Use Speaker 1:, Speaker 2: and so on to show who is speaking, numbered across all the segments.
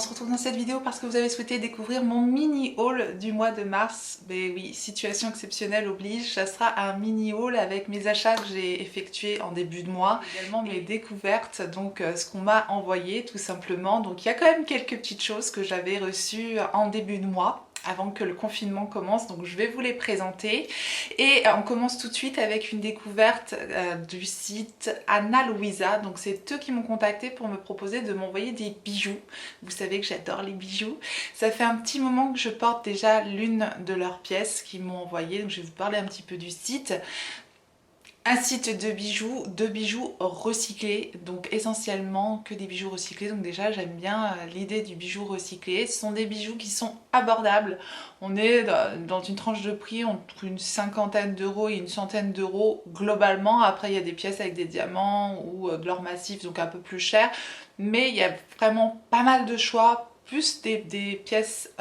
Speaker 1: se retrouve dans cette vidéo parce que vous avez souhaité découvrir mon mini haul du mois de mars. Mais oui, situation exceptionnelle oblige, ça sera un mini haul avec mes achats que j'ai effectués en début de mois, également mes découvertes, donc ce qu'on m'a envoyé tout simplement. Donc il y a quand même quelques petites choses que j'avais reçues en début de mois, avant que le confinement commence, donc je vais vous les présenter. Et on commence tout de suite avec une découverte du site Ana Luisa. Donc c'est eux qui m'ont contacté pour me proposer de m'envoyer des bijoux. Vous savez que j'adore les bijoux. Ça fait un petit moment que je porte déjà l'une de leurs pièces qu'ils m'ont envoyé, donc je vais vous parler un petit peu du site. Un site de bijoux recyclés, donc essentiellement que des bijoux recyclés. Donc déjà j'aime bien l'idée du bijou recyclé. Ce sont des bijoux qui sont abordables. On est dans une tranche de prix entre une cinquantaine d'euros et une centaine d'euros globalement. Après il y a des pièces avec des diamants ou de l'or massif, donc un peu plus cher. Mais il y a vraiment pas mal de choix, plus des pièces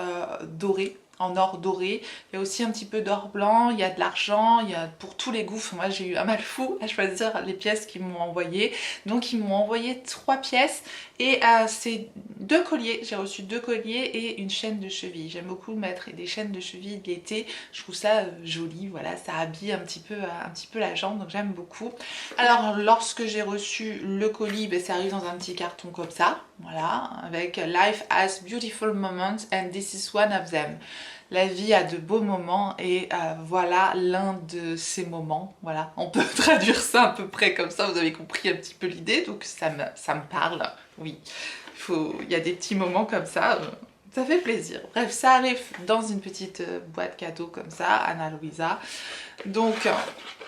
Speaker 1: dorées, en or doré. Il y a aussi un petit peu d'or blanc, il y a de l'argent, il y a pour tous les goûts. Moi j'ai eu un mal fou à choisir les pièces qu'ils m'ont envoyées. Donc ils m'ont envoyé 3 pièces et c'est 2 colliers. J'ai reçu 2 colliers et une chaîne de cheville. J'aime beaucoup mettre des chaînes de cheville l'été. Je trouve ça joli, voilà, ça habille un petit peu la jambe, donc j'aime beaucoup. Alors lorsque j'ai reçu le colis, ça arrive dans un petit carton comme ça, voilà, avec Life has beautiful moments and this is one of them. La vie a de beaux moments et voilà l'un de ces moments. Voilà, on peut traduire ça à peu près comme ça, vous avez compris un petit peu l'idée, donc ça me parle, oui. Il y a des petits moments comme ça fait plaisir. Bref, ça arrive dans une petite boîte cadeau comme ça, Ana Luisa. Donc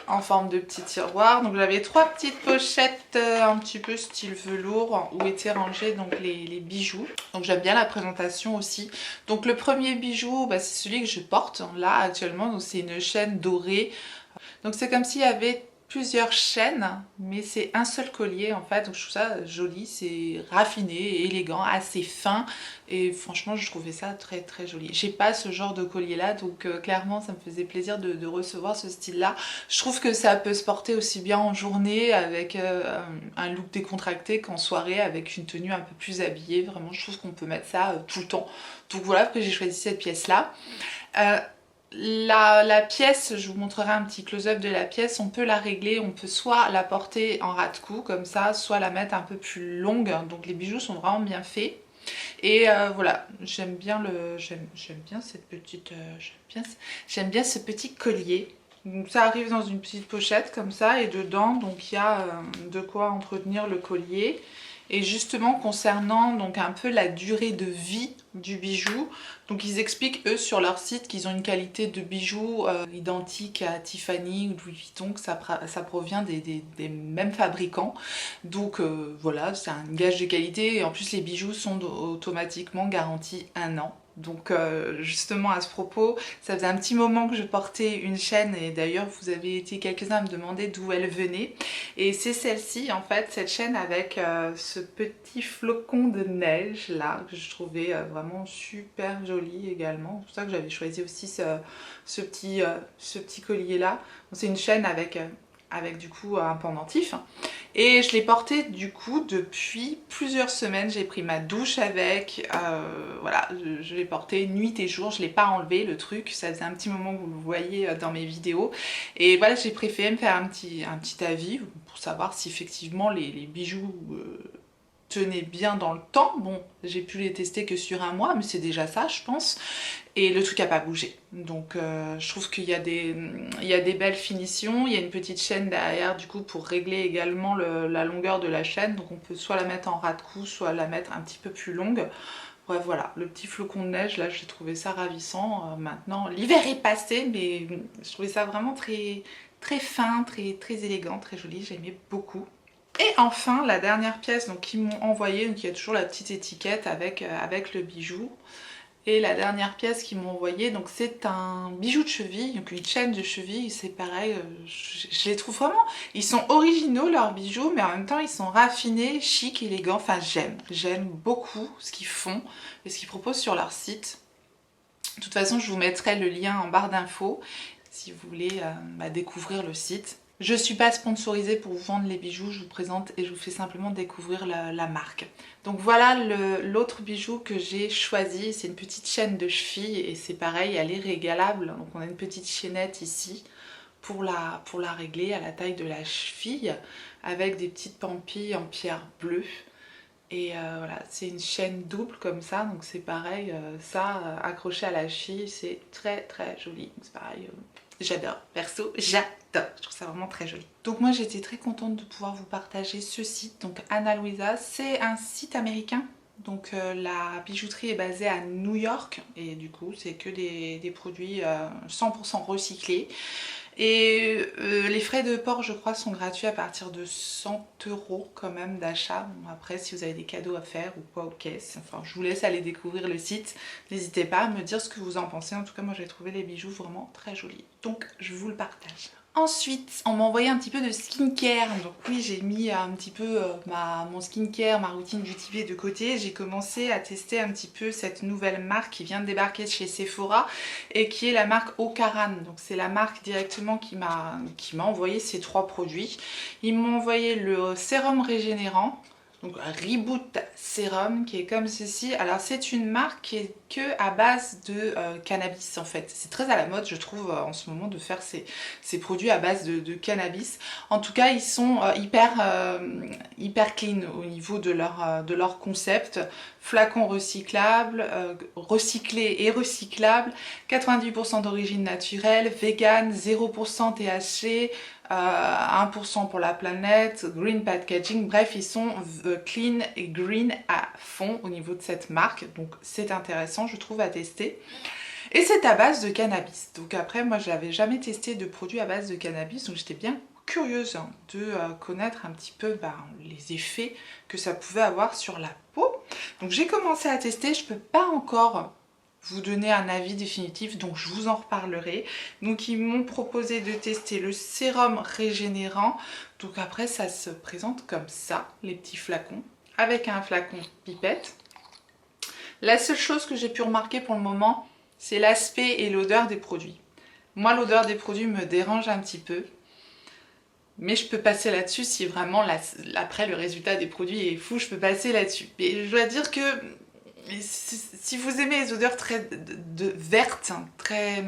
Speaker 1: en forme de petit tiroir. Donc j'avais 3 petites pochettes un petit peu style velours où étaient rangés donc les bijoux. Donc j'aime bien la présentation aussi. Donc le premier bijou, c'est celui que je porte là actuellement. Donc c'est une chaîne dorée. Donc c'est comme s'il y avait plusieurs chaînes, mais c'est un seul collier en fait, donc je trouve ça joli, c'est raffiné, élégant, assez fin, et franchement je trouvais ça très très joli. J'ai pas ce genre de collier là, donc clairement ça me faisait plaisir de recevoir ce style là. Je trouve que ça peut se porter aussi bien en journée avec un look décontracté qu'en soirée avec une tenue un peu plus habillée. Vraiment je trouve qu'on peut mettre ça tout le temps. Donc voilà pourquoi j'ai choisi cette pièce là. La pièce, je vous montrerai un petit close-up de la pièce, on peut la régler, on peut soit la porter en ras de cou comme ça, soit la mettre un peu plus longue, donc les bijoux sont vraiment bien faits. Et voilà, j'aime bien cette petite, j'aime bien ce petit collier. Donc ça arrive dans une petite pochette comme ça et dedans donc il y a de quoi entretenir le collier. Et justement concernant donc un peu la durée de vie du bijou, donc ils expliquent eux sur leur site qu'ils ont une qualité de bijoux identique à Tiffany ou Louis Vuitton, que ça provient des mêmes fabricants. Donc voilà, c'est un gage de qualité et en plus les bijoux sont automatiquement garantis 1 an. Donc justement à ce propos, ça faisait un petit moment que je portais une chaîne et d'ailleurs vous avez été quelques-uns à me demander d'où elle venait. Et c'est celle-ci en fait, cette chaîne avec ce petit flocon de neige là que je trouvais vraiment super joli également. C'est pour ça que j'avais choisi aussi ce petit collier là. C'est une chaîne avec du coup un pendentif. Et je l'ai porté du coup depuis plusieurs semaines, j'ai pris ma douche avec, voilà, je l'ai porté nuit et jour, je ne l'ai pas enlevé le truc, ça faisait un petit moment que vous le voyez dans mes vidéos. Et voilà, j'ai préféré me faire un petit avis pour savoir si effectivement les bijoux tenaient bien dans le temps. Bon, j'ai pu les tester que sur 1 mois, mais c'est déjà ça je pense. Et le truc n'a pas bougé. Donc je trouve qu'il y a des belles finitions. Il y a une petite chaîne derrière du coup pour régler également la longueur de la chaîne. Donc on peut soit la mettre en ras de cou, soit la mettre un petit peu plus longue. Bref voilà, le petit flocon de neige là, j'ai trouvé ça ravissant. Maintenant l'hiver est passé, mais je trouvais ça vraiment très, très fin, très, très élégant, très joli. J'aimais beaucoup. Et enfin la dernière pièce qu'ils m'ont envoyée, donc il y a toujours la petite étiquette avec le bijou. Et la dernière pièce qu'ils m'ont envoyée, donc c'est un bijou de cheville, donc une chaîne de cheville, c'est pareil, je les trouve vraiment, ils sont originaux leurs bijoux, mais en même temps ils sont raffinés, chic, élégants, enfin j'aime beaucoup ce qu'ils font et ce qu'ils proposent sur leur site. De toute façon je vous mettrai le lien en barre d'infos si vous voulez découvrir le site. Je suis pas sponsorisée pour vous vendre les bijoux, je vous présente et je vous fais simplement découvrir la marque. Donc voilà l'autre bijou que j'ai choisi, c'est une petite chaîne de cheville et c'est pareil, elle est régalable. Donc on a une petite chaînette ici pour la régler à la taille de la cheville avec des petites pampilles en pierre bleue. Et voilà, c'est une chaîne double comme ça, donc c'est pareil, accroché à la cheville, c'est très très joli. C'est pareil, j'adore, perso, j'adore, je trouve ça vraiment très joli. Donc moi j'étais très contente de pouvoir vous partager ce site, donc Ana Luisa, c'est un site américain. Donc la bijouterie est basée à New York et du coup c'est que des produits 100% recyclés. Et les frais de port je crois sont gratuits à partir de 100 € quand même d'achat. Bon, après si vous avez des cadeaux à faire ou quoi, ok, enfin je vous laisse aller découvrir le site, n'hésitez pas à me dire ce que vous en pensez. En tout cas moi j'ai trouvé les bijoux vraiment très jolis, donc je vous le partage. Ensuite, on m'a envoyé un petit peu de skincare, donc oui j'ai mis un petit peu mon skincare, ma routine Beauty Bay de côté. J'ai commencé à tester un petit peu cette nouvelle marque qui vient de débarquer chez Sephora et qui est la marque Ocaran. Donc c'est la marque directement qui m'a envoyé ces 3 produits. Ils m'ont envoyé le sérum régénérant, donc un Reboot Sérum qui est comme ceci. Alors c'est une marque qui est que à base de cannabis en fait. C'est très à la mode je trouve en ce moment de faire ces produits à base de cannabis. En tout cas ils sont hyper clean au niveau de leur concept. Flacon recyclable, recyclé et recyclable, 98% d'origine naturelle, vegan, 0% THC, 1% pour la planète, green packaging, bref ils sont clean et green à fond au niveau de cette marque, donc c'est intéressant je trouve à tester. Et c'est à base de cannabis, donc après moi j'avais jamais testé de produits à base de cannabis, donc j'étais bien curieuse de connaître un petit peu les effets que ça pouvait avoir sur la peau. Donc j'ai commencé à tester, je peux pas encore vous donner un avis définitif, donc je vous en reparlerai. Donc ils m'ont proposé de tester le sérum régénérant, donc après ça se présente comme ça, les petits flacons, avec un flacon pipette. La seule chose que j'ai pu remarquer pour le moment, c'est l'aspect et l'odeur des produits. Moi l'odeur des produits me dérange un petit peu, mais je peux passer là-dessus si vraiment après le résultat des produits est fou, je peux passer là-dessus. Et je dois dire que si vous aimez les odeurs très vertes, très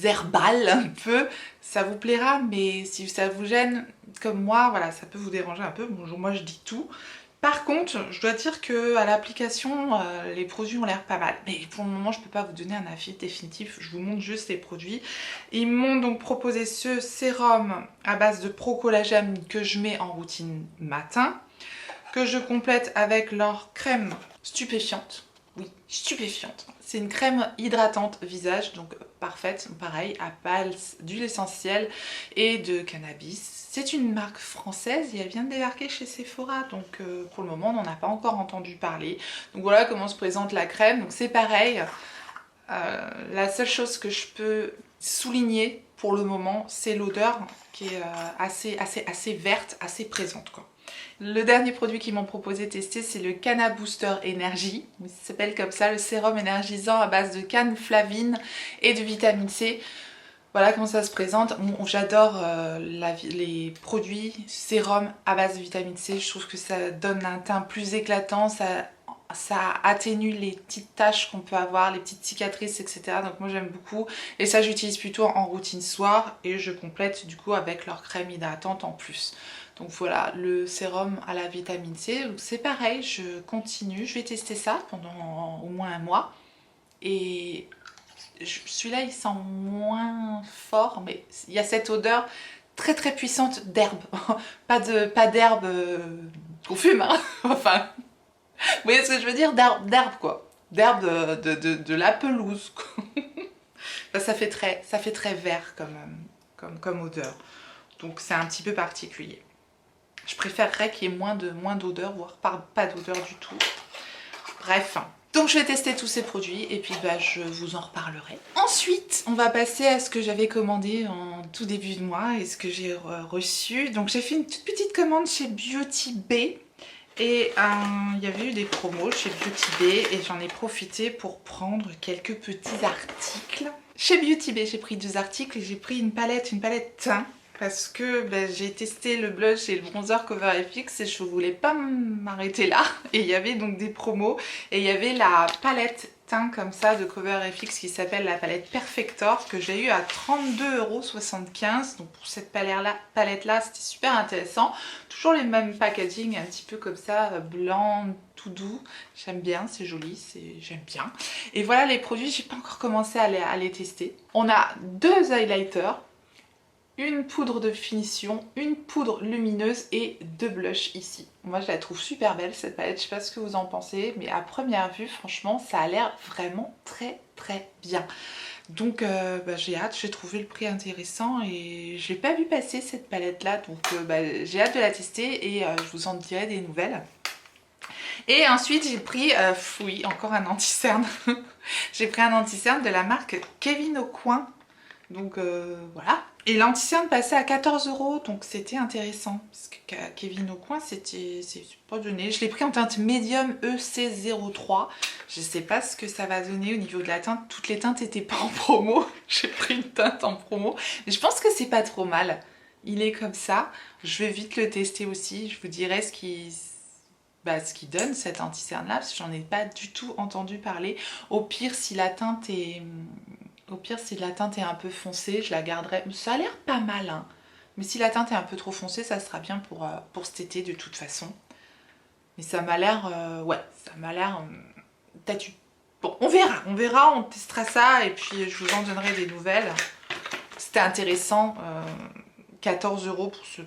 Speaker 1: herbales un peu, ça vous plaira, mais si ça vous gêne comme moi, voilà, ça peut vous déranger un peu. Bonjour, moi je dis tout. Par contre, je dois dire que à l'application, les produits ont l'air pas mal. Mais pour le moment, je ne peux pas vous donner un avis définitif. Je vous montre juste les produits. Ils m'ont donc proposé ce sérum à base de pro-collagène que je mets en routine matin, que je complète avec leur crème stupéfiante. Oui, stupéfiante. C'est une crème hydratante visage, donc parfaite, pareil, à base d'huile essentielle et de cannabis. C'est une marque française et elle vient de débarquer chez Sephora, donc pour le moment on n'en a pas encore entendu parler. Donc voilà comment se présente la crème, donc c'est pareil. La seule chose que je peux souligner pour le moment, c'est l'odeur qui est assez verte, assez présente quoi. Le dernier produit qu'ils m'ont proposé de tester, c'est le Canna Booster Energy. Il s'appelle comme ça, le sérum énergisant à base de canne flavine et de vitamine C. Voilà comment ça se présente. Bon, j'adore les produits sérum à base de vitamine C. Je trouve que ça donne un teint plus éclatant, ça atténue les petites taches qu'on peut avoir, les petites cicatrices, etc. Donc moi j'aime beaucoup. Et ça j'utilise plutôt en routine soir et je complète du coup avec leur crème hydratante en plus. Donc voilà, le sérum à la vitamine C. Donc c'est pareil, je continue. Je vais tester ça pendant au moins un mois. Et celui-là il sent moins fort, mais il y a cette odeur très très puissante d'herbe. Pas d'herbe qu'on fume, hein. Enfin, vous voyez ce que je veux dire, d'herbe quoi. D'herbe de la pelouse quoi. Enfin, ça fait très vert comme odeur. Donc c'est un petit peu particulier. Je préférerais qu'il y ait moins d'odeur, voire pas d'odeur du tout. Bref. Donc je vais tester tous ces produits et puis je vous en reparlerai. Ensuite, on va passer à ce que j'avais commandé en tout début de mois et ce que j'ai reçu. Donc j'ai fait une toute petite commande chez Beauty Bay. Et il y avait eu des promos chez Beauty Bay et j'en ai profité pour prendre quelques petits articles. Chez Beauty Bay, j'ai pris 2 articles et j'ai pris une palette teint parce que j'ai testé le blush et le bronzer Cover FX et je voulais pas m'arrêter là. Et il y avait donc des promos et il y avait la palette teint comme ça de Cover FX qui s'appelle la palette Perfector que j'ai eu à 32,75 €. Donc pour cette palette là c'était super intéressant. Toujours les mêmes packaging un petit peu comme ça, blanc, tout doux. J'aime bien, c'est joli, j'aime bien. Et voilà les produits, j'ai pas encore commencé à les tester. On a deux highlighters, une poudre de finition, une poudre lumineuse et deux blushs ici. Moi je la trouve super belle cette palette, je sais pas ce que vous en pensez, mais à première vue franchement ça a l'air vraiment très bien. Donc j'ai hâte, j'ai trouvé le prix intéressant et je l'ai pas vu passer cette palette là, donc j'ai hâte de la tester et je vous en dirai des nouvelles. Et ensuite j'ai pris, oui encore un anti-cerne, j'ai pris un anti-cerne de la marque Kevyn Aucoin. Donc voilà. Et l'anti-cerne passait à 14 €, donc c'était intéressant. Parce que Kevyn Aucoin, c'est pas donné. Je l'ai pris en teinte médium EC03. Je sais pas ce que ça va donner au niveau de la teinte. Toutes les teintes n'étaient pas en promo. J'ai pris une teinte en promo. Mais je pense que c'est pas trop mal. Il est comme ça. Je vais vite le tester aussi. Je vous dirai ce qui donne cet anti-cerne là, parce que j'en ai pas du tout entendu parler. Au pire, si la teinte est un peu foncée, je la garderai. Ça a l'air pas mal, hein. Mais si la teinte est un peu trop foncée, ça sera bien pour cet été de toute façon. Mais ça m'a l'air... ouais, ça m'a l'air... tatu. Bon, on verra, on testera ça et puis je vous en donnerai des nouvelles. C'était intéressant. 14 €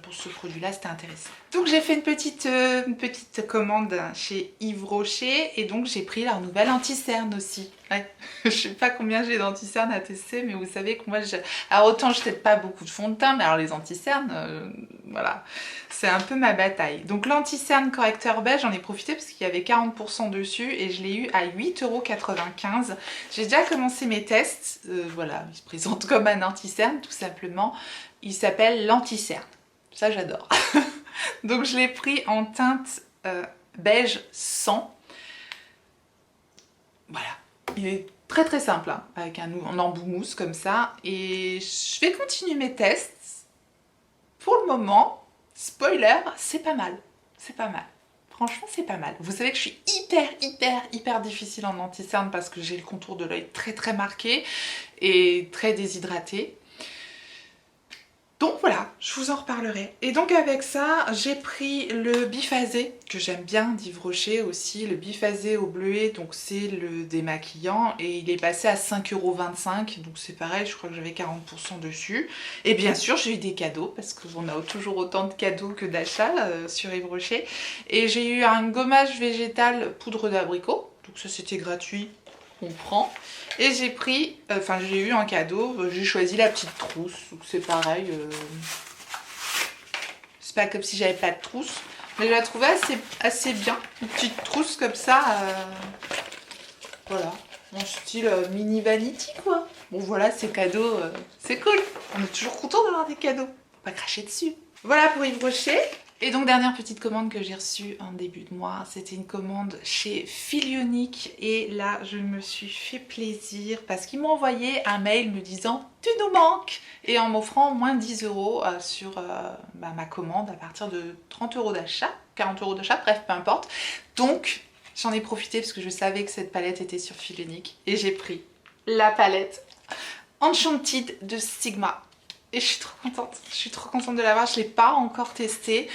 Speaker 1: pour ce produit-là, c'était intéressant. Donc j'ai fait une petite commande chez Yves Rocher et donc j'ai pris leur nouvelle anti-cerne aussi. Ouais. Je sais pas combien j'ai d'anti-cerne à tester, mais vous savez que moi, alors autant je teste pas beaucoup de fond de teint, mais alors les anti-cernes, voilà, c'est un peu ma bataille. Donc l'anti-cerne correcteur beige, j'en ai profité parce qu'il y avait 40% dessus et je l'ai eu à 8,95 €. J'ai déjà commencé mes tests, voilà, il se présente comme un anti-cerne tout simplement. Il s'appelle l'anti-cerne, ça j'adore. Donc je l'ai pris en teinte beige 100. Voilà, il est très simple, hein, avec un embout mousse comme ça. Et je vais continuer mes tests. Pour le moment, spoiler, c'est pas mal. C'est pas mal. Franchement, c'est pas mal. Vous savez que je suis hyper difficile en anti-cerne parce que j'ai le contour de l'œil très marqué et très déshydraté. Donc voilà, je vous en reparlerai. Et donc avec ça, j'ai pris le biphasé, que j'aime bien, d'Yves Rocher aussi, le biphasé au bleuet, donc c'est le démaquillant, et il est passé à 5,25 €, donc c'est pareil, je crois que j'avais 40% dessus. Et bien sûr, j'ai eu des cadeaux, parce qu'on a toujours autant de cadeaux que d'achats sur Yves Rocher. Et j'ai eu un gommage végétal poudre d'abricot, donc ça c'était gratuit, on prend. Et j'ai pris, j'ai eu un cadeau, j'ai choisi la petite trousse, c'est pareil, c'est pas comme si j'avais pas de trousse, mais je la trouvais assez bien, une petite trousse comme ça, voilà, mon style mini vanity quoi. Bon voilà, ces cadeaux, c'est cool, on est toujours content d'avoir des cadeaux, faut pas cracher dessus. Voilà pour Yves Rocher. Et donc dernière petite commande que j'ai reçue en début de mois, c'était une commande chez Filionique et là je me suis fait plaisir parce qu'ils m'ont envoyé un mail me disant tu nous manques et en m'offrant moins 10 € sur ma commande à partir de 30 € d'achat, 40 € d'achat, bref peu importe. Donc j'en ai profité parce que je savais que cette palette était sur Filionique et j'ai pris la palette Enchanted de Sigma. Et je suis trop contente de l'avoir, je ne l'ai pas encore testée.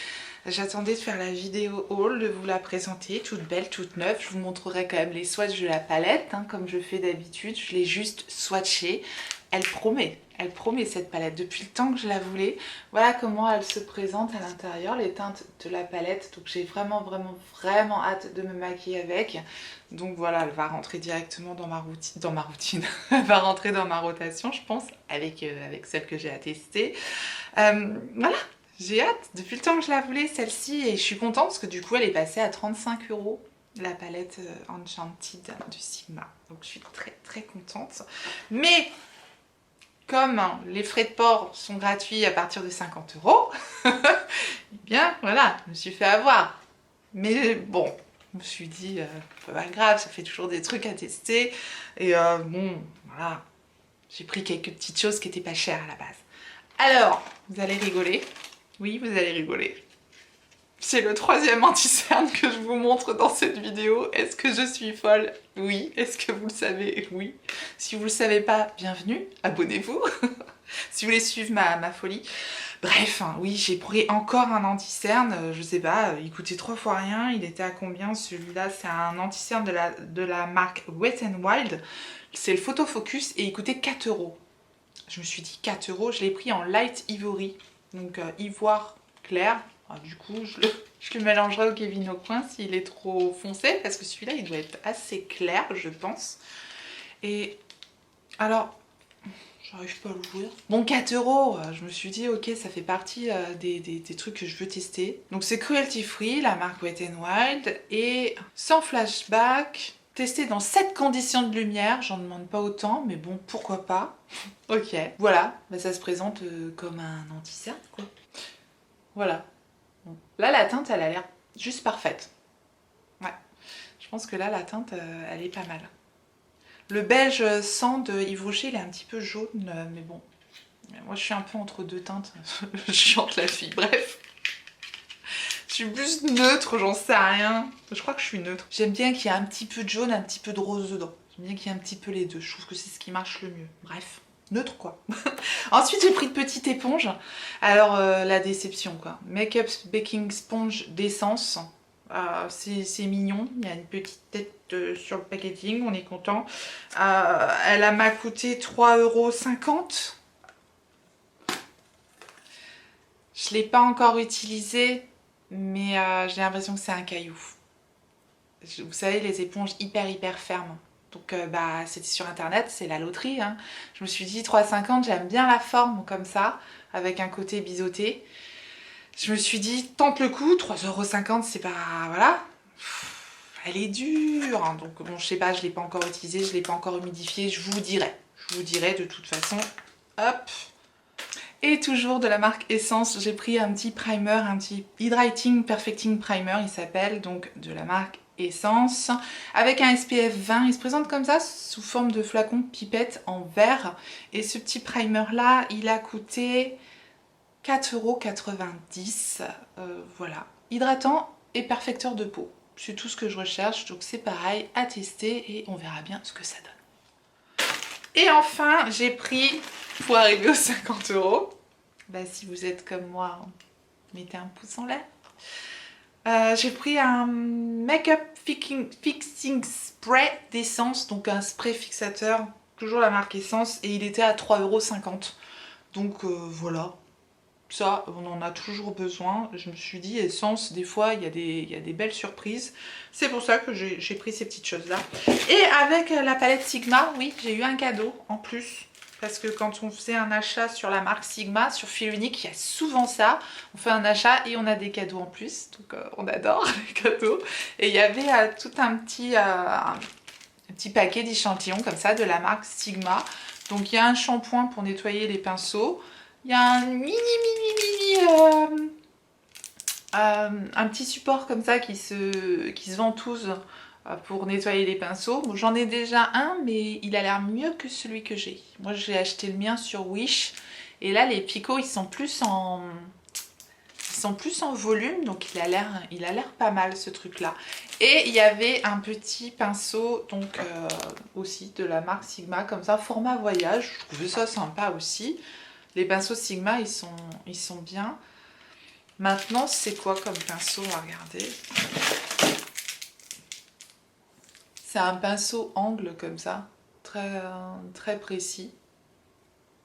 Speaker 1: J'attendais de faire la vidéo haul, de vous la présenter, toute belle, toute neuve. Je vous montrerai quand même les swatchs de la palette, hein, comme je fais d'habitude. Je l'ai juste swatchée. Elle promet cette palette depuis le temps que je la voulais. Voilà comment elle se présente à l'intérieur, les teintes de la palette. Donc j'ai vraiment hâte de me maquiller avec. Donc voilà, elle va rentrer directement dans ma routine. Elle va rentrer dans ma rotation, je pense, avec celle que j'ai à tester. Voilà, j'ai hâte. Depuis le temps que je la voulais, celle-ci, et je suis contente parce que du coup, elle est passée à 35 €, la palette Enchanted de Sigma. Donc je suis très contente. Mais comme les frais de port sont gratuits à partir de 50 €, eh bien voilà, je me suis fait avoir. Mais bon, je me suis dit, pas grave, ça fait toujours des trucs à tester. Et bon, voilà, j'ai pris quelques petites choses qui n'étaient pas chères à la base. Alors, vous allez rigoler. Oui, vous allez rigoler. C'est le 3e anti-cerne que je vous montre dans cette vidéo. Est-ce que je suis folle? Oui. Est-ce que vous le savez? Oui. Si vous le savez pas, bienvenue, abonnez-vous. Si vous voulez suivre ma folie. Bref, hein, oui, j'ai pris encore un anti-cerne, je sais pas, il coûtait 3 fois rien. Il était à combien celui-là? C'est un anti-cerne de la marque Wet n Wild. C'est le Photo Focus et il coûtait 4 €. Je me suis dit 4 €, je l'ai pris en light ivory, donc ivoire clair. Alors, du coup, je le mélangerai au Kevin Aucoin s'il est trop foncé, parce que celui-là, il doit être assez clair, je pense. Et alors, j'arrive pas à l'ouvrir. Bon, 4 €, je me suis dit, ok, ça fait partie des trucs que je veux tester. Donc c'est cruelty free, la marque Wet n Wild, et sans flashback, testé dans 7 conditions de lumière, j'en demande pas autant, mais bon, pourquoi pas. Ok, voilà, bah, ça se présente comme un anti-cerne, quoi. Voilà. Bon. Là, la teinte, elle a l'air juste parfaite. Ouais, je pense que là, la teinte, elle est pas mal. Le beige sang de Yves Rocher, il est un petit peu jaune, mais bon. Moi, je suis un peu entre deux teintes. Je chante la fille, bref. Je suis plus neutre, j'en sais rien. Je crois que je suis neutre. J'aime bien qu'il y ait un petit peu de jaune, un petit peu de rose dedans. J'aime bien qu'il y ait un petit peu les deux. Je trouve que c'est ce qui marche le mieux. Bref, neutre quoi. Ensuite, j'ai pris de petite éponge. Alors, la déception quoi. Makeup Baking Sponge d'essence. C'est mignon, il y a une petite tête sur le packaging, on est content. Elle m'a coûté 3,50 €. Je ne l'ai pas encore utilisée, mais j'ai l'impression que c'est un caillou. Vous savez, les éponges hyper fermes. Donc bah, c'était sur internet, c'est la loterie. Hein. Je me suis dit 3,50 €, j'aime bien la forme comme ça, avec un côté biseauté. Je me suis dit, tente le coup, 3,50 €, c'est pas... Voilà. Elle est dure. Hein. Donc bon, je sais pas, je l'ai pas encore utilisée, je l'ai pas encore humidifiée, je vous dirai. Je vous dirai de toute façon. Hop. Et toujours de la marque Essence, j'ai pris un petit primer, un petit Hydrating Perfecting Primer, il s'appelle, donc de la marque Essence, avec un SPF 20. Il se présente comme ça, sous forme de flacon pipette en verre. Et ce petit primer là, il a coûté 4,90 €. Voilà, hydratant et perfecteur de peau. C'est tout ce que je recherche, donc c'est pareil, à tester et on verra bien ce que ça donne. Et enfin, j'ai pris, pour arriver aux 50 €, bah, si vous êtes comme moi, mettez un pouce en l'air. J'ai pris un Makeup Fixing Spray d'Essence, donc un spray fixateur, toujours la marque Essence, et il était à 3,50 €. Donc voilà. Ça, on en a toujours besoin. Je me suis dit, Essence, des fois, il y a des belles surprises. C'est pour ça que j'ai pris ces petites choses-là. Et avec la palette Sigma, oui, j'ai eu un cadeau en plus. Parce que quand on faisait un achat sur la marque Sigma, sur Fil Unique, il y a souvent ça. On fait un achat et on a des cadeaux en plus. Donc on adore les cadeaux. Et il y avait tout un petit paquet d'échantillons comme ça de la marque Sigma. Donc il y a un shampoing pour nettoyer les pinceaux. Il y a un un petit support comme ça qui se ventouse pour nettoyer les pinceaux. Bon, j'en ai déjà un, mais il a l'air mieux que celui que j'ai. Moi, j'ai acheté le mien sur Wish. Et là, les picots, ils sont plus en volume, donc il a l'air pas mal ce truc-là. Et il y avait un petit pinceau, donc aussi de la marque Sigma, comme ça, format voyage. Je trouvais ça sympa aussi. Les pinceaux Sigma, ils sont bien. Maintenant, c'est quoi comme pinceau? On va regarder. C'est un pinceau angle comme ça, très précis.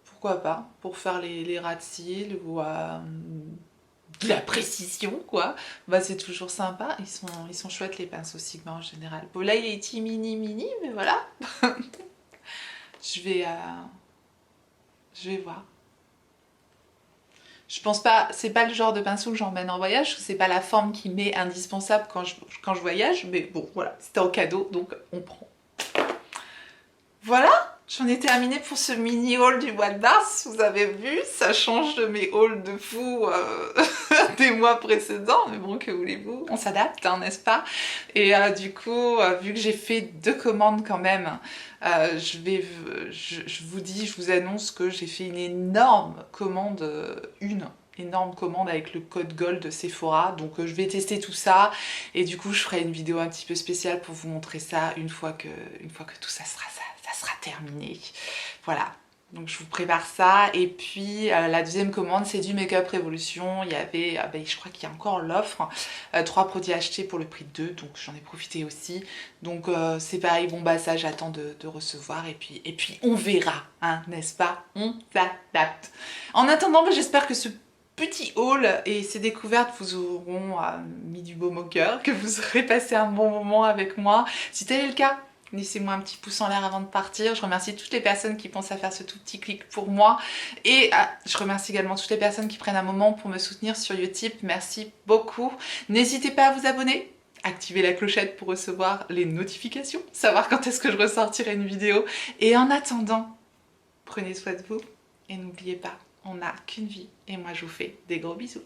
Speaker 1: Pourquoi pas? Pour faire les ras de cils ou de la précision, quoi. Bah, c'est toujours sympa. Ils sont chouettes les pinceaux Sigma en général. Bon, là, il est petit mini, mais voilà. Je vais voir. Je pense pas, c'est pas le genre de pinceau que j'emmène en voyage, c'est pas la forme qui m'est indispensable quand je voyage, mais bon voilà, c'était en cadeau donc on prend. Voilà, J'en ai terminé pour ce mini haul du mois de mars, vous avez vu, ça change de mes hauls de fou des mois précédents, mais bon, que voulez-vous, on s'adapte, hein, n'est-ce pas? Et du coup, vu que j'ai fait 2 commandes quand même, je vous annonce que j'ai fait une énorme commande, énorme commande avec le code GOLD de Sephora, donc je vais tester tout ça et du coup je ferai une vidéo un petit peu spéciale pour vous montrer ça une fois que tout ça sera terminé. Voilà, donc je vous prépare ça. Et puis la deuxième commande, c'est du Make Up Révolution. Il y avait, je crois qu'il y a encore l'offre, 3 produits achetés pour le prix de 2, donc j'en ai profité aussi. Donc c'est pareil, bon bah ça j'attends de recevoir et puis on verra, hein, n'est-ce pas? On s'adapte. En attendant, j'espère que ce petit haul et ces découvertes vous auront mis du baume au cœur, que vous aurez passé un bon moment avec moi. Si tel est le cas, laissez-moi un petit pouce en l'air avant de partir. Je remercie toutes les personnes qui pensent à faire ce tout petit clic pour moi. Et je remercie également toutes les personnes qui prennent un moment pour me soutenir sur Utip. Merci beaucoup. N'hésitez pas à vous abonner. Activez la clochette pour recevoir les notifications. Savoir quand est-ce que je ressortirai une vidéo. Et en attendant, prenez soin de vous. Et n'oubliez pas, on n'a qu'une vie. Et moi, je vous fais des gros bisous.